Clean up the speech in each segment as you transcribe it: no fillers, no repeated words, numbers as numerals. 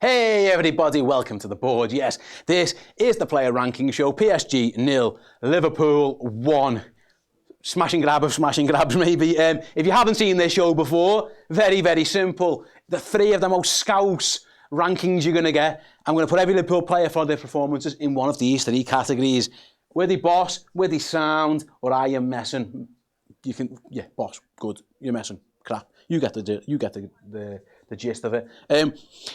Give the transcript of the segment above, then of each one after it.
Hey everybody, welcome to the board. Yes, this is the player ranking show. PSG 0, Liverpool 1. Smash and grab of smashing grabs maybe. If you haven't seen this show before, very, very simple. The three of the most scouse rankings you're going to get. I'm going to put every Liverpool player for their performances in one of these three categories. Were they boss, were they sound, or are you messing? You can, yeah, boss, good. You're messing, crap. You get the gist of it.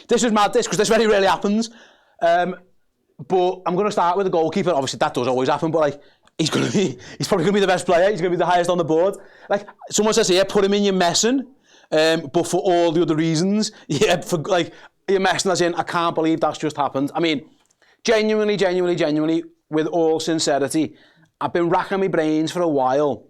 This is mad, because this very rarely happens. But I'm going to start with the goalkeeper. Obviously, that does always happen, but like, he's probably going to be the best player. He's going to be the highest on the board. Like, someone says here, put him in, you're messing. But for all the other reasons, yeah, for like, you're messing as in, I can't believe that's just happened. I mean, genuinely, with all sincerity, I've been racking my brains for a while.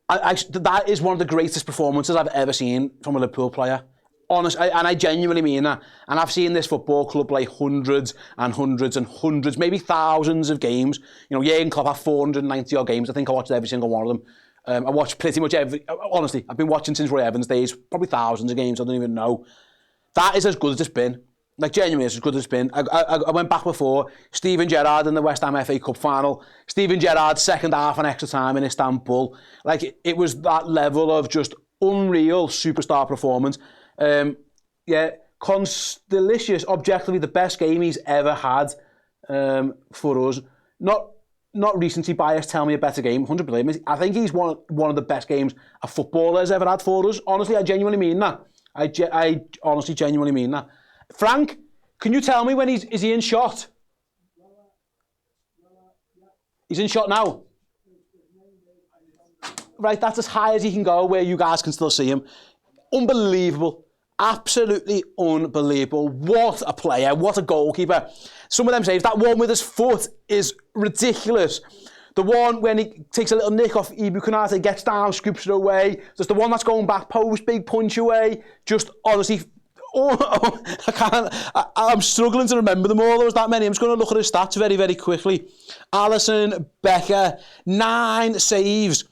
That is one of the greatest performances I've ever seen from a Liverpool player. Honestly, and I genuinely mean that. And I've seen this football club play hundreds, maybe thousands of games. You know, Jurgen Klopp had 490 odd games. I think I watched every single one of them. I watched pretty much every. Honestly, I've been watching since Roy Evans' days. Probably thousands of games. I don't even know. That is as good as it's been. Like, genuinely, it's as good as it's been. I went back before. Steven Gerrard in the West Ham FA Cup final. Steven Gerrard's second half and extra time in Istanbul. Like, it was that level of just unreal superstar performance. Yeah, delicious, objectively the best game he's ever had for us. Not recency bias, tell me a better game, 100%. I think he's one of the best games a footballer's ever had for us. Honestly, I genuinely mean that. I honestly, genuinely mean that. Frank, can you tell me when is he in shot? He's in shot now. Right, that's as high as he can go where you guys can still see him. Unbelievable. Absolutely unbelievable. What a player. What a goalkeeper. Some of them saves. That one with his foot is ridiculous. The one when he takes a little nick off Ibrahima Konate, gets down, scoops it away. Just the one that's going back post, big punch away. Just honestly... I'm struggling to remember them all. There was that many. I'm just going to look at his stats very, very quickly. Allison, Becker, 9 saves.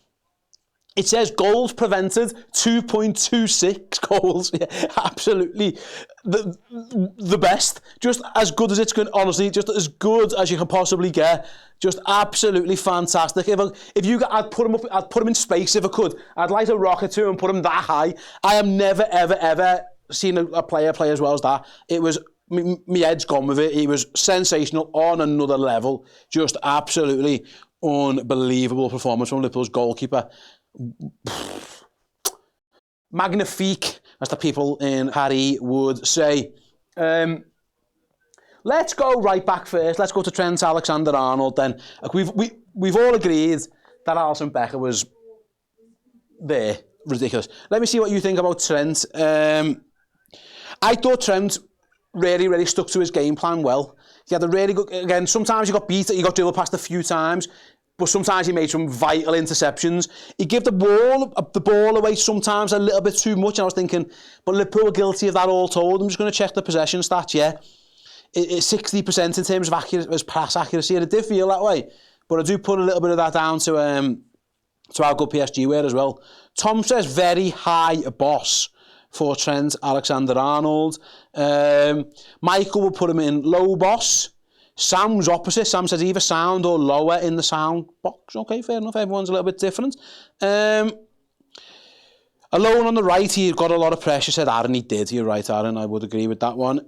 It says goals prevented, 2.26 goals. Yeah, absolutely the best. Just as good as it's going. Honestly, just as good as you can possibly get. Just absolutely fantastic. I'd put him in space if I could. I'd light a rocket to him and put him that high. I have never, ever seen a player play as well as that. It was, my head's gone with it. He was sensational on another level. Just absolutely unbelievable performance from Liverpool's goalkeeper. Magnifique, as the people in Paris would say. Let's go right back first. Let's go to Trent Alexander-Arnold then. We've all agreed that Alisson Becker was there. Ridiculous. Let me see what you think about Trent. I thought Trent really stuck to his game plan well. He had a really good... Again, sometimes he got beat, he got dribbled past a few times, but sometimes he made some vital interceptions. He gave the ball away sometimes a little bit too much, and I was thinking, but Liverpool were guilty of that all told. I'm just going to check the possession stats, yeah. It's 60% in terms of pass accuracy, and it did feel that way. But I do put a little bit of that down to how good PSG were as well. Tom says very high boss for Trent Alexander-Arnold. Michael will put him in low boss. Sam's opposite. Sam says either sound or lower in the sound box. Okay, fair enough. Everyone's a little bit different. Alone on the right, he got a lot of pressure, said Aaron. He did. You're right, Aaron. I would agree with that one.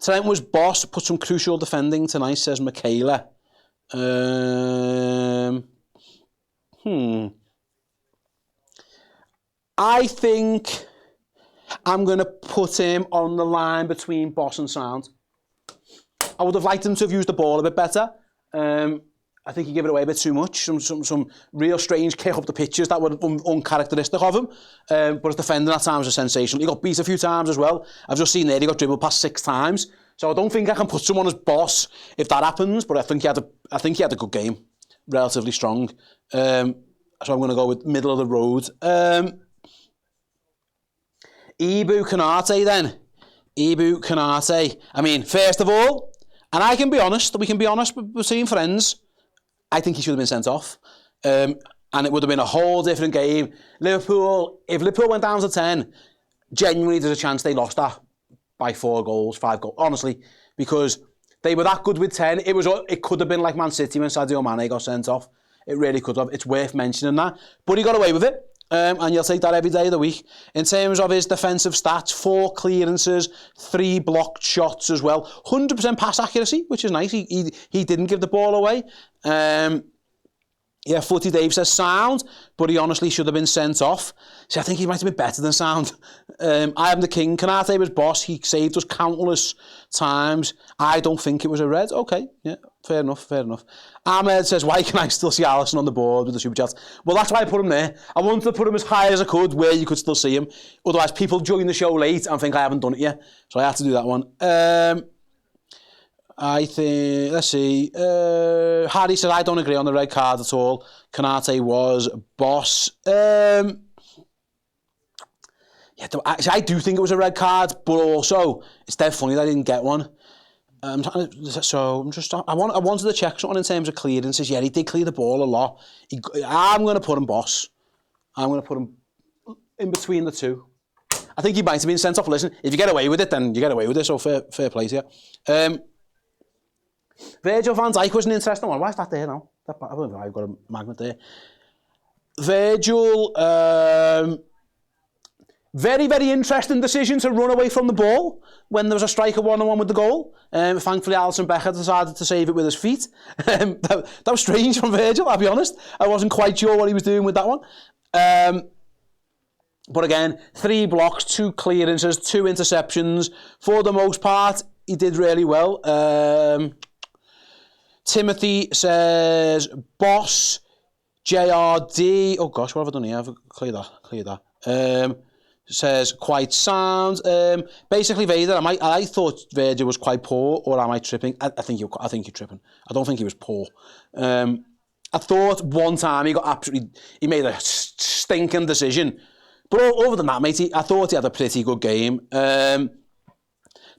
Trent was boss, put some crucial defending tonight, says Michaela. I think I'm going to put him on the line between boss and sound. I would have liked him to have used the ball a bit better. I think he gave it away a bit too much. Some real strange kick up the pitches that were uncharacteristic of him. But his defending at times was sensational. He got beat a few times as well. I've just seen there he got dribbled past 6 times. So I don't think I can put someone as boss if that happens. But I think he had a good game, relatively strong. So I'm going to go with middle of the road. Ibu Konate then. Ibu Konate. I mean, first of all, and we can be honest between friends, I think he should have been sent off. And it would have been a whole different game. If Liverpool went down to 10, genuinely, there's a chance they lost that by 4 goals, 5 goals, honestly, because they were that good with 10. It could have been like Man City when Sadio Mane got sent off. It really could have. It's worth mentioning that. But he got away with it. And you'll take that every day of the week. In terms of his defensive stats, 4 clearances, 3 blocked shots as well. 100% pass accuracy, which is nice. He didn't give the ball away. Yeah, Footy Dave says sound, but he honestly should have been sent off. So I think he might have been better than sound. I am the king. Konate was boss. He saved us countless times. I don't think it was a red. Okay, yeah, fair enough. Ahmed says, why can I still see Allison on the board with the super chat? Well, that's why I put him there. I wanted to put him as high as I could where you could still see him. Otherwise, people join the show late and think I haven't done it yet. So I had to do that one. I think, let's see, Harry said, I don't agree on the red card at all. Konate was boss. Yeah, I do think it was a red card, but also, it's dead funny that I didn't get one. I wanted to check something in terms of clearances. Yeah, he did clear the ball a lot. I'm going to put him boss. I'm going to put him in between the two. I think he might have been sent off. Listen, if you get away with it, then you get away with it, so fair play to you. Virgil van Dijk was an interesting one. Why is that there now? I don't know. I've got a magnet there. Virgil, very, very interesting decision to run away from the ball when there was a striker 1-on-1 with the goal. Thankfully, Allison Becker decided to save it with his feet. That was strange from Virgil, I'll be honest. I wasn't quite sure what he was doing with that one. But again, 3 blocks, 2 clearances, 2 interceptions. For the most part, he did really well. Timothy says, boss, JRD. Oh gosh, what have I done here? I've cleared that. Says, quite sound. Basically, Vader, I thought Virgil was quite poor, or am I tripping? I think you're tripping. I don't think he was poor. I thought one time he made a stinking decision. But other than that, matey, I thought he had a pretty good game. That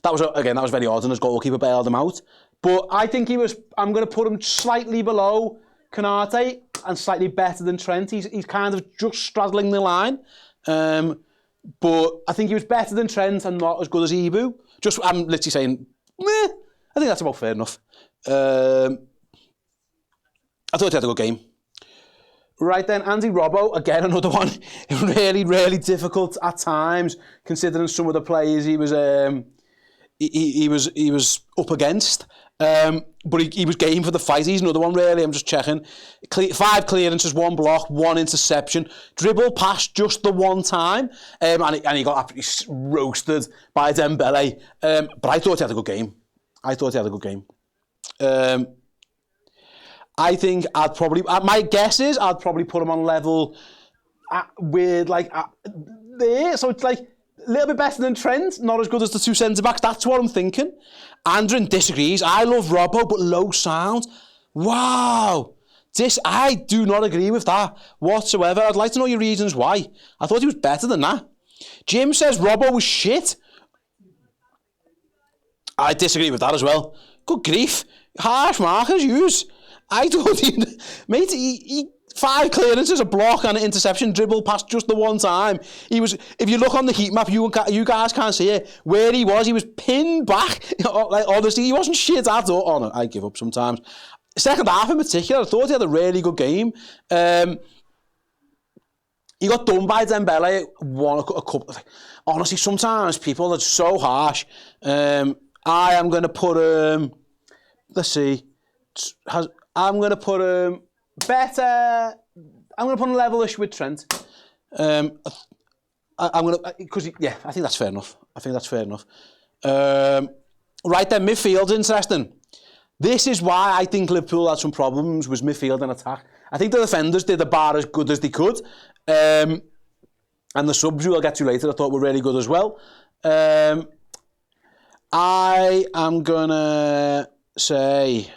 was very odd, and his goalkeeper bailed him out. But I think I'm going to put him slightly below Konate and slightly better than Trent. He's kind of just straddling the line. But I think he was better than Trent and not as good as Ibu. I'm literally saying, meh. I think that's about fair enough. I thought he had a good game. Right then, Andy Robbo, again, another one. Really, really difficult at times, considering some of the players he was up against. But he was game for the fight. He's another one, really. I'm just checking. 5 clearances, 1 block, 1 interception. Dribble past just the one time. And he got absolutely roasted by Dembele. But I thought he had a good game. I think my guess is I'd probably put him on level with there. So it's like a little bit better than Trent, not as good as the 2 centre-backs. That's what I'm thinking. Andrew disagrees. I love Robbo, but low sound. Wow. I do not agree with that whatsoever. I'd like to know your reasons why. I thought he was better than that. Jim says Robbo was shit. I disagree with that as well. Good grief. Harsh markers, use. I thought he 5 clearances, a block and an interception, dribble past just the one time. If you look on the heat map, you guys can't see it. Where he was pinned back. Like, honestly, he wasn't shit at all. Oh, no, I give up sometimes. Second half in particular, I thought he had a really good game. He got done by Dembele, won a couple. Honestly, sometimes people are so harsh. I am going to put let's see. I'm going to put him better. I'm going to put him levelish with Trent. I'm going to, because yeah, I think that's fair enough. Right then, midfield's interesting. This is why I think Liverpool had some problems with midfield and attack. I think the defenders did about as good as they could. And the subs, who I'll get to later, I thought were really good as well. I am going to say,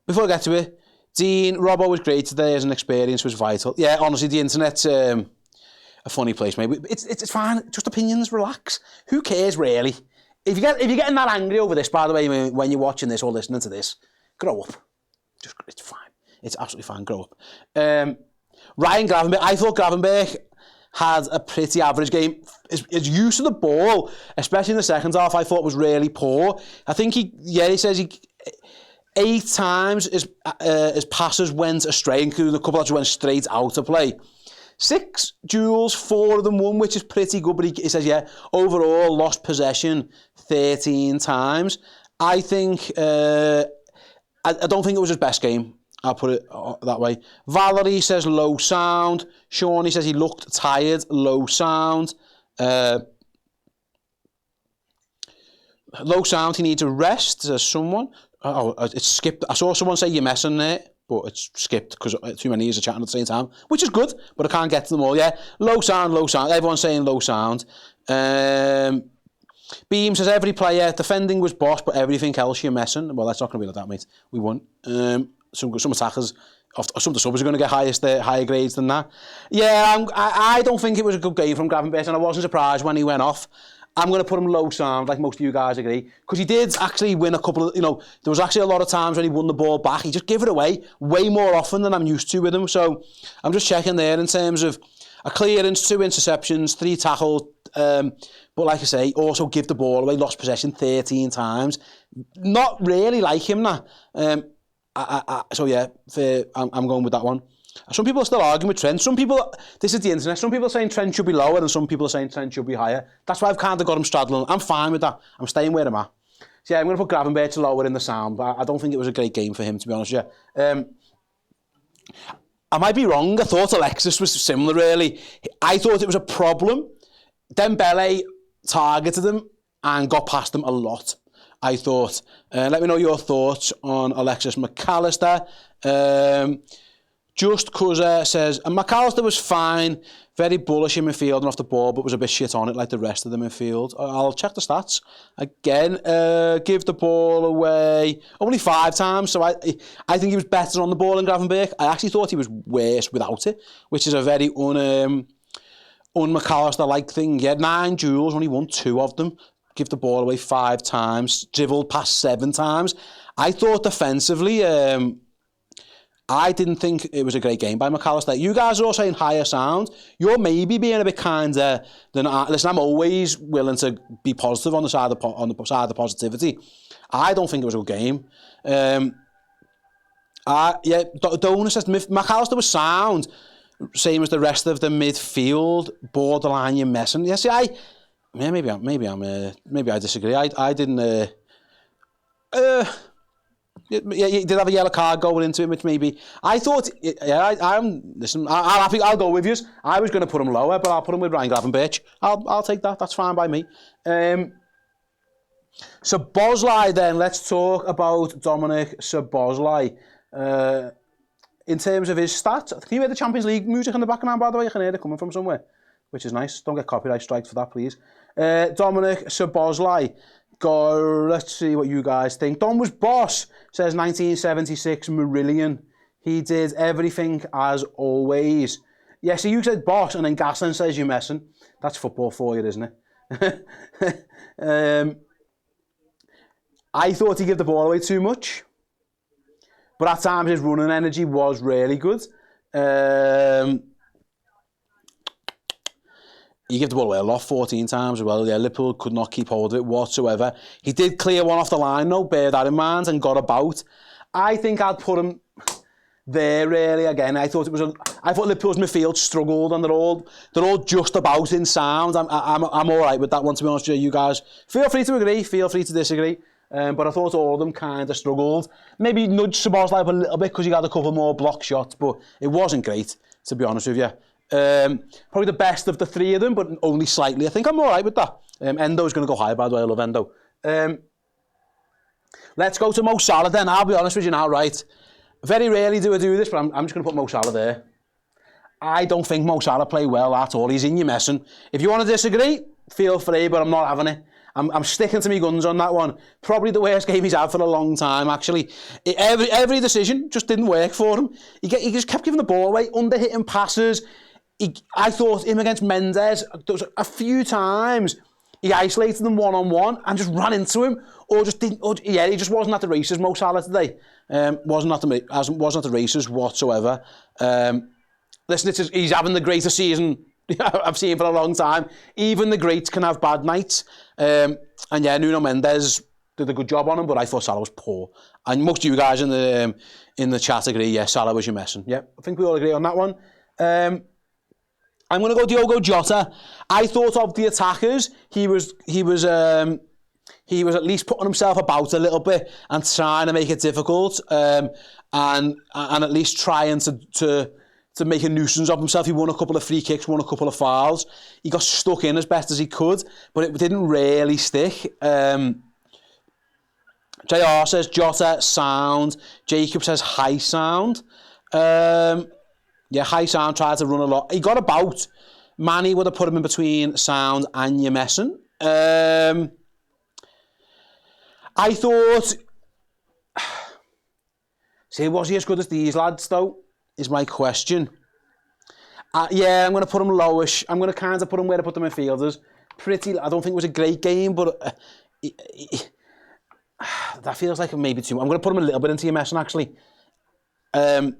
before I get to it, Dean, Robbo was great today, as an experience was vital. Yeah, honestly, the internet's a funny place, maybe. It's fine, just opinions, relax. Who cares, really? If you're getting that angry over this, by the way, when you're watching this or listening to this, grow up. It's fine. It's absolutely fine, grow up. Ryan Gravenberg, I thought Gravenberg had a pretty average game. His use of the ball, especially in the second half, I thought was really poor. I think he says 8 times his passes went astray, including a couple that just went straight out of play. 6 duels, 4 of them won, which is pretty good, but he says, overall lost possession 13 times. I think, I don't think it was his best game. I'll put it that way. Valerie says low sound. Shawnee says he looked tired, low sound. Low sound, he needs a rest, says someone. Oh, it's skipped. I saw someone say you're messing there, but it's skipped because too many ears are chatting at the same time, which is good, but I can't get to them all. Yeah, low sound, low sound. Everyone's saying low sound. Beam says every player, defending was boss, but everything else you're messing. Well, that's not going to be like that, mate. We won. Some attackers, some of the subs are going to get higher grades than that. Yeah, I don't think it was a good game from Gravenberch, and I wasn't surprised when he went off. I'm going to put him low sound, like most of you guys agree, because he did actually win a couple of, there was actually a lot of times when he won the ball back. He just gave it away way more often than I'm used to with him. So I'm just checking there in terms of a clearance, 2 interceptions, 3 tackles, but like I say, also give the ball away, lost possession 13 times. Not really like him now. So yeah, I'm going with that one. Some people are still arguing with Trent. Some people, this is the internet, some people are saying Trent should be lower and some people are saying Trent should be higher. That's why I've kind of got him straddling. I'm fine with that. I'm staying where I'm at. So yeah, I'm going to put Gravenberch lower in the sound, but I don't think it was a great game for him, to be honest with you. I might be wrong. I thought Alexis was similar, really. I thought it was a problem. Dembele targeted him and got past him a lot, I thought. Let me know your thoughts on Alexis McAllister. Just Cuzzer says, and McAllister was fine, very bullish in midfield and off the ball, but was a bit shit on it like the rest of the midfield. I'll check the stats. Again, give the ball away only 5 times, so I think he was better on the ball than Gravenberch. I actually thought he was worse without it, which is a very un-McAllister-like thing. He had 9 duels, only won 2 of them. Give the ball away 5 times, dribbled past 7 times. I thought defensively, I didn't think it was a great game by McAllister. You guys are all saying higher sound. You're maybe being a bit kinder than I. Listen, I'm always willing to be positive on the side of the positivity. I don't think it was a good game. Dona says McAllister was sound, same as the rest of the midfield. Borderline, you're messing. Yeah, see, maybe I disagree. I didn't. Yeah, he did have a yellow card going into him, which maybe I thought. Yeah, listen. I'll go with you. I was going to put him lower, but I'll put him with Ryan Gravenberch. I'll take that. That's fine by me. Szoboszlai, then let's talk about Dominik Szoboszlai. In terms of his stats, can you hear the Champions League music in the background? By the way, I can hear it coming from somewhere, which is nice. Don't get copyright strikes for that, please. Dominik Szoboszlai. Let's see what you guys think. Don was boss, says 1976 Marillion. He did everything as always. Yeah, so you said boss, and then Gasson says you're messing. That's football for you, isn't it? I thought he gave the ball away too much, but at times his running energy was really good. He gave the ball away a lot, 14 times as well. Yeah, Liverpool could not keep hold of it whatsoever. He did clear one off the line, though, bear that in mind, and got about. I think I'd put him there, really, again. I thought Liverpool's midfield struggled, and they're all just about in sound. I'm all right with that one, to be honest with you guys. Feel free to agree, feel free to disagree. But I thought all of them kind of struggled. Maybe nudged Szoboszlai up a little bit because he got a couple more block shots, but it wasn't great, to be honest with you. Probably the best of the 3 of them, but only slightly. I think I'm all right with that. Endo's going to go higher, by the way. I love Endo. Let's go to Mo Salah then. I'll be honest with you now, right? Very rarely do I do this, but I'm just going to put Mo Salah there. I don't think Mo Salah played well at all. He's in your messing. If you want to disagree, feel free, but I'm not having it. I'm sticking to my guns on that one. Probably the worst game he's had for a long time, actually. Every decision just didn't work for him. He just kept giving the ball away, under-hitting passes. I thought him against Mendes, there was a few times he isolated them one-on-one and just ran into him, or just didn't. He just wasn't at the races, Mo Salah today. Wasn't at the races whatsoever. Listen, he's having the greatest season I've seen for a long time. Even the greats can have bad nights. And yeah, Nuno Mendes did a good job on him, but I thought Salah was poor. And most of you guys in the chat agree, yeah, Salah was your messing. Yeah, I think we all agree on that one. I'm going to go Diogo Jota. I thought of the attackers. He was at least putting himself about a little bit and trying to make it difficult, and at least trying to make a nuisance of himself. He won a couple of free kicks, won a couple of fouls. He got stuck in as best as he could, but it didn't really stick. JR says Jota sound. Jacob says high sound. Yeah, high sound tried to run a lot. He got about. Manny would have put him in between sound and your messing. I thought... See, was he as good as these lads, though? Is my question. Yeah, I'm going to put him lowish. I'm going to kind of put him where I put the midfielders. I don't think it was a great game, but... that feels like maybe too much. I'm going to put him a little bit into your messing, actually. And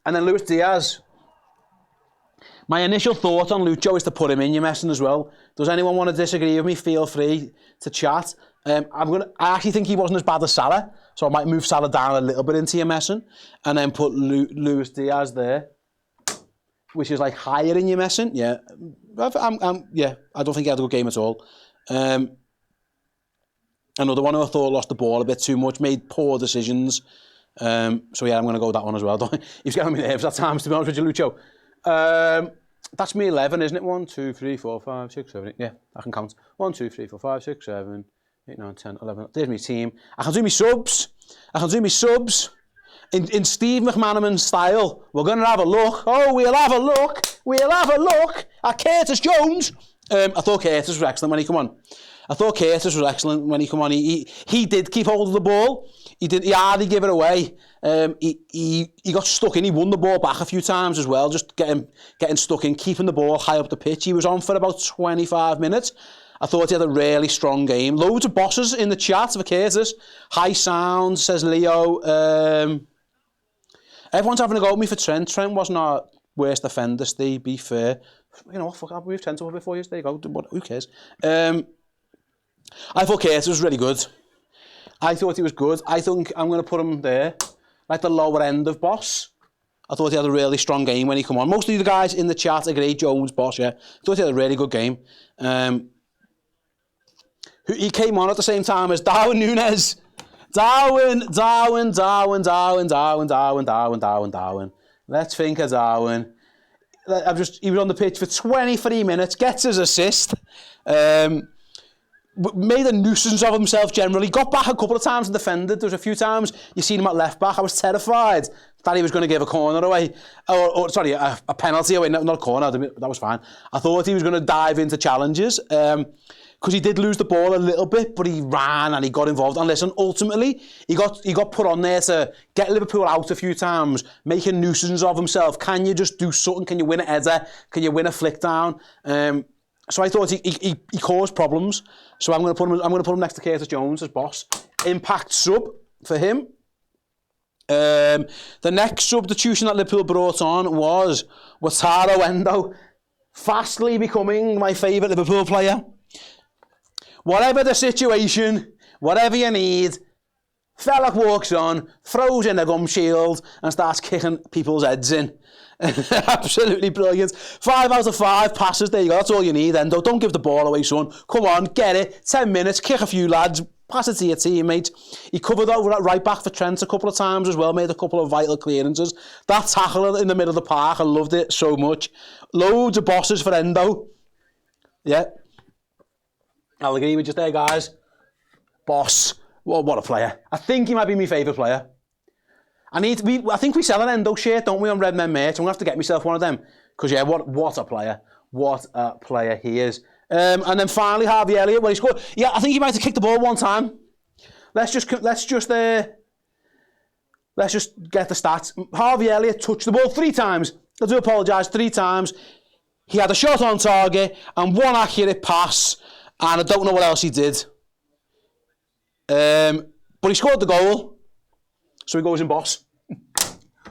then Luis Diaz. My initial thought on Lucho is to put him in your messing as well. Does anyone want to disagree with me? Feel free to chat. I actually think he wasn't as bad as Salah, so I might move Salah down a little bit into your messing and then put Luis Diaz there, which is like higher in your messing. Yeah, yeah. I don't think he had a good game at all. Another one who I thought lost the ball a bit too much, made poor decisions. So yeah, I'm going to go with that one as well. He's getting me nerves at times, to be honest with you, Lucho. That's me 11, isn't it? 1, 2, 3, 4, 5, 6, 7, 8. Yeah, I can count. 1, 2, 3, 4, 5, 6, 7, 8, 9, 10, 11. There's my team. I can do me subs. In Steve McManaman style. We're going to have a look. Oh, we'll have a look. We'll have a look at Curtis Jones. I thought Curtis was excellent when he came on. He did keep hold of the ball. He hardly give it away. He got stuck in. He won the ball back a few times as well, just getting stuck in, keeping the ball high up the pitch. He was on for about 25 minutes. I thought he had a really strong game. Loads of bosses in the chat for Curtis. High sound, says Leo. Everyone's having a go at me for Trent. Trent wasn't our worst offender, Steve, be fair. You know what, fuck, I've moved Trent over before you. There you go. Who cares? I thought Curtis was really good. I thought he was good. I think I'm going to put him there, like the lower end of boss. I thought he had a really strong game when he came on. Most of the guys in the chat agree, Jones, boss, yeah. I thought he had a really good game. He came on at the same time as Darwin Núñez. Darwin. Let's think of Darwin. He was on the pitch for 23 minutes, gets his assist. Made a nuisance of himself generally, got back a couple of times and defended. There was a few times you seen him at left back. I was terrified that he was going to give a corner away, or sorry, a penalty away, not a corner. That was fine. I thought he was going to dive into challenges because he did lose the ball a little bit, but he ran and he got involved. And listen, ultimately he got put on there to get Liverpool out a few times, make a nuisance of himself. Can you just do something? Can you win a header? Can you win a flick down? So I thought he caused problems. So I'm going to put him next to Curtis Jones as boss. Impact sub for him. The next substitution that Liverpool brought on was Wataru Endo, fastly becoming my favourite Liverpool player. Whatever the situation, whatever you need, fella walks on, throws in a gum shield and starts kicking people's heads in. Absolutely brilliant. 5 out of 5 passes. There you go. That's all you need, Endo. Don't give the ball away, son. Come on, get it. 10 minutes, kick a few lads, pass it to your teammates. He covered over at right back for Trent a couple of times as well, made a couple of vital clearances. That tackle in the middle of the park, I loved it so much. Loads of bosses for Endo. Yeah. I'll agree with you there, guys. Boss. What a player. I think he might be my favourite player. I think we sell an Endo shirt, don't we, on Redmen merch? I'm going to have to get myself one of them. Because, yeah, what a player. What a player he is. And then finally, Harvey Elliott, where he scored. Yeah, I think he might have kicked the ball one time. Let's just get the stats. Harvey Elliott touched the ball 3 times. I do apologise, 3 times. He had a shot on target and 1 accurate pass. And I don't know what else he did. But he scored the goal. So he goes in boss.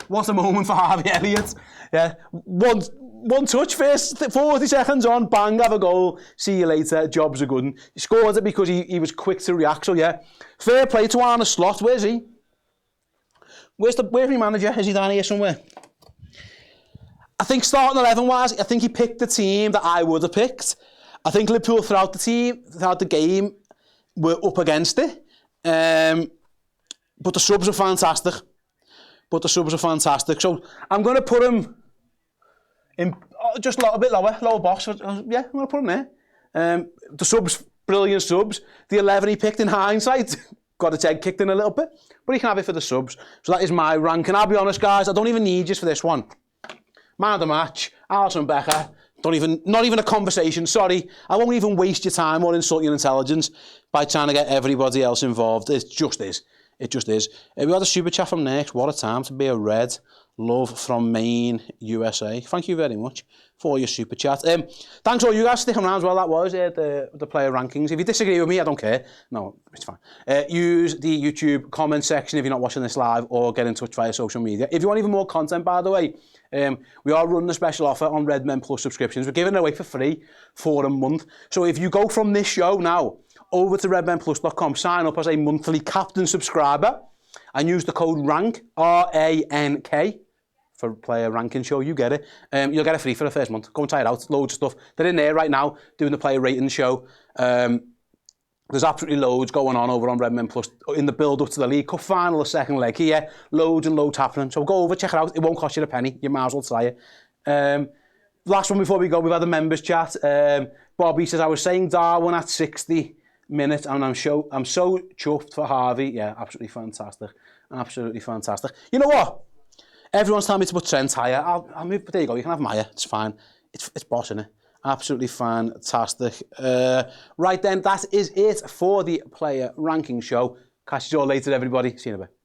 What a moment for Harvey Elliott. Yeah. one touch, first 40 seconds on, bang, have a goal, see you later, job's a good one. He scored it because he was quick to react, so yeah. Fair play to Arne Slot, where's he? Where's your manager? Is he down here somewhere? I think starting 11-wise, I think he picked the team that I would have picked. I think Liverpool throughout the game, were up against it. But the subs are fantastic. So I'm going to put him in just a bit lower box. Yeah, I'm going to put him there. The subs, brilliant subs. The 11 he picked in hindsight, got his head kicked in a little bit. But he can have it for the subs. So that is my rank. And I'll be honest, guys, I don't even need you for this one. Man of the match, Allison, Becker. Not even a conversation, sorry. I won't even waste your time or insult your intelligence by trying to get everybody else involved. It just is. We had a super chat from Nick. What a time to be a Red. Love from Maine, USA. Thank you very much for your super chat. Thanks all you guys for sticking around as well. That was the player rankings. If you disagree with me, I don't care. No, it's fine. Use the YouTube comment section if you're not watching this live, or get in touch via social media. If you want even more content, by the way, we are running a special offer on Redmen Plus subscriptions. We're giving it away for free for a month. So if you go from this show now over to redmenplus.com, sign up as a monthly captain subscriber and use the code RANK, R-A-N-K, for player ranking show, you get it. You'll get it free for the first month. Go and try it out. Loads of stuff. They're in there right now doing the player rating show. There's absolutely loads going on over on Redmen Plus in the build-up to the League Cup final, the second leg here. Loads and loads happening. So go over, check it out. It won't cost you a penny. You might as well try it. Last one before we go, we've had a members chat. Bobby says, I was saying Darwin at 60 minutes, and I'm so chuffed for Harvey. Yeah, absolutely fantastic. You know what? Everyone's telling me to put Trent higher. I'll move, but there you go. You can have Maya. It's fine. It's boss, isn't it? Absolutely fantastic. Right then, that is it for the player ranking show. Catch you all later, everybody. See you in a bit.